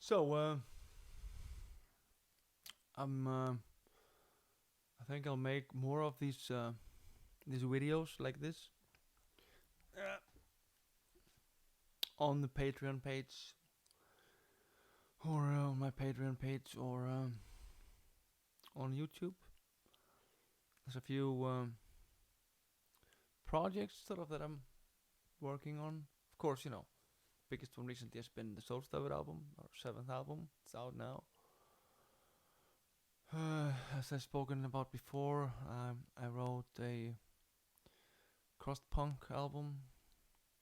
So I'm I think I'll make more of these videos like this uh, on the Patreon page or on my Patreon page or on YouTube. There's a few projects sort of that I'm working on. Of course, biggest one recently has been the Soulstabber album, our seventh album. It's out now. As I've spoken about before, I wrote a crust punk album.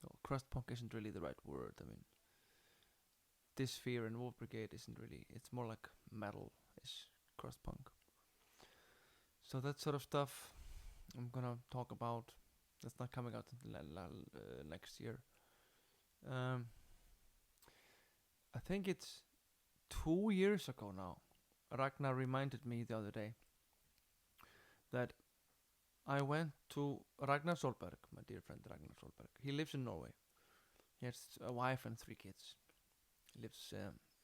Well, crust punk isn't really the right word. I mean, Dysphere and Wolf Brigade isn't really. It's more like metal is crust punk. So that sort of stuff I'm gonna talk about. That's not coming out until next year. Um, I think it's 2 years ago now. Ragnar reminded me the other day that I went to Ragnar Solberg, my dear friend Ragnar Solberg. He lives in Norway. He has a wife and 3 kids. He lives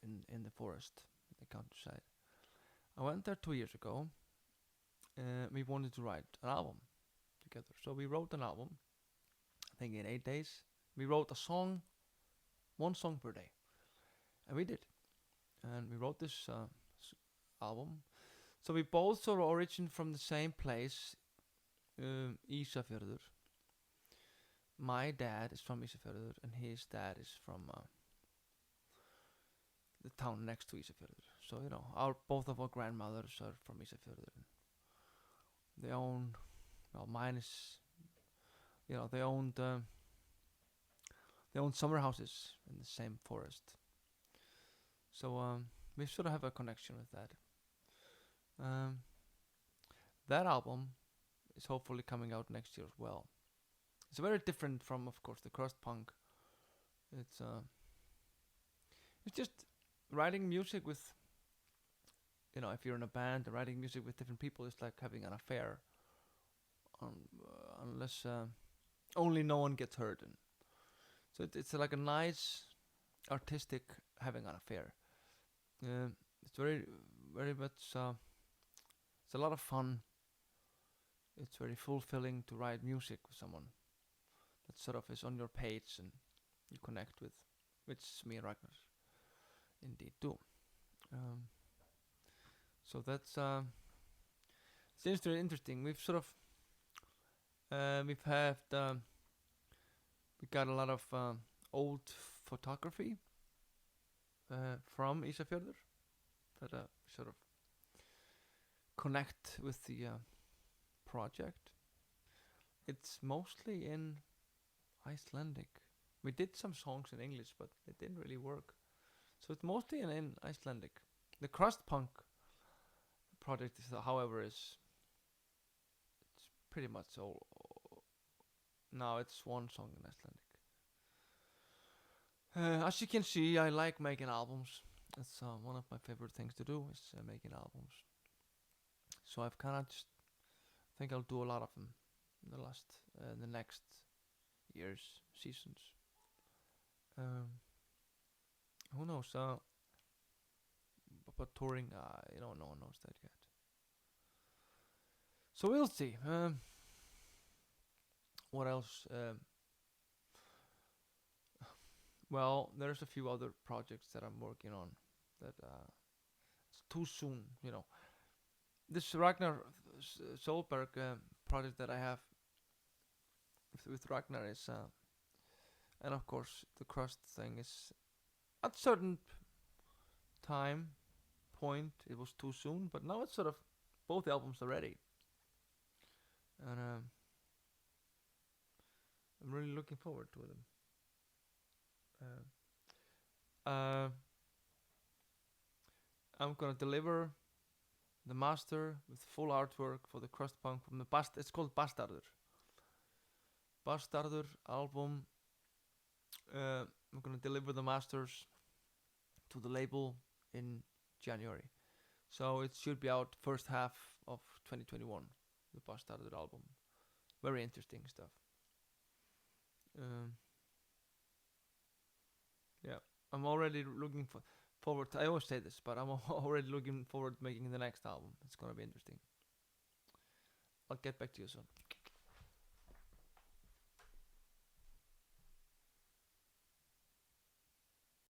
in the forest, in the countryside. I went there 2 years ago. We wanted to write an album together, so we wrote an album. I think in 8 days, we wrote a song, one song per day, and we did. And we wrote this album. So we both sort of origin from the same place, Ísafjörður. My dad is from Ísafjörður, and his dad is from the town next to Ísafjörður. So our both of our grandmothers are from Ísafjörður. They own, well, mine is, they own summer houses in the same forest. So we sort of have a connection with that. Um, that album is hopefully coming out next year as well. It's very different from, of course, the crust punk. It's just writing music with, if you're in a band, writing music with different people is like having an affair. Unless only no one gets hurt. And so it's like a nice artistic having an affair. It's very, very much. It's a lot of fun. It's very fulfilling to write music with someone that sort of is on your page and you connect with, which me and Ragnar indeed do. So that's it's very interesting. We've sort of we've had we got a lot of old photography from Ísafjörður that sort of connect with the project. It's mostly in Icelandic. We did some songs in English, but it didn't really work. So it's mostly in Icelandic. The crust punk project, however, is it's pretty much all. Now it's one song in Icelandic. As you can see, I like making albums. It's one of my favorite things to do is making albums. So I've kind of just think I'll do a lot of them in the next years, seasons. Who knows? But touring, no one knows that yet. So we'll see. What else? Well, there's a few other projects that I'm working on that it's too soon. This Ragnar Solberg project that I have with Ragnar is, and of course the crust thing is at certain time point it was too soon, but now it's sort of both albums are ready, and I'm really looking forward to them. I'm gonna deliver the master with full artwork for the crust punk from the it's called Bastardur. Bastardur album. I'm gonna deliver the masters to the label in January, so it should be out first half of 2021. The Bastardur album, very interesting stuff. Yeah, I'm already looking forward. I always say this, but I'm already looking forward to making the next album. It's gonna be interesting. I'll get back to you soon.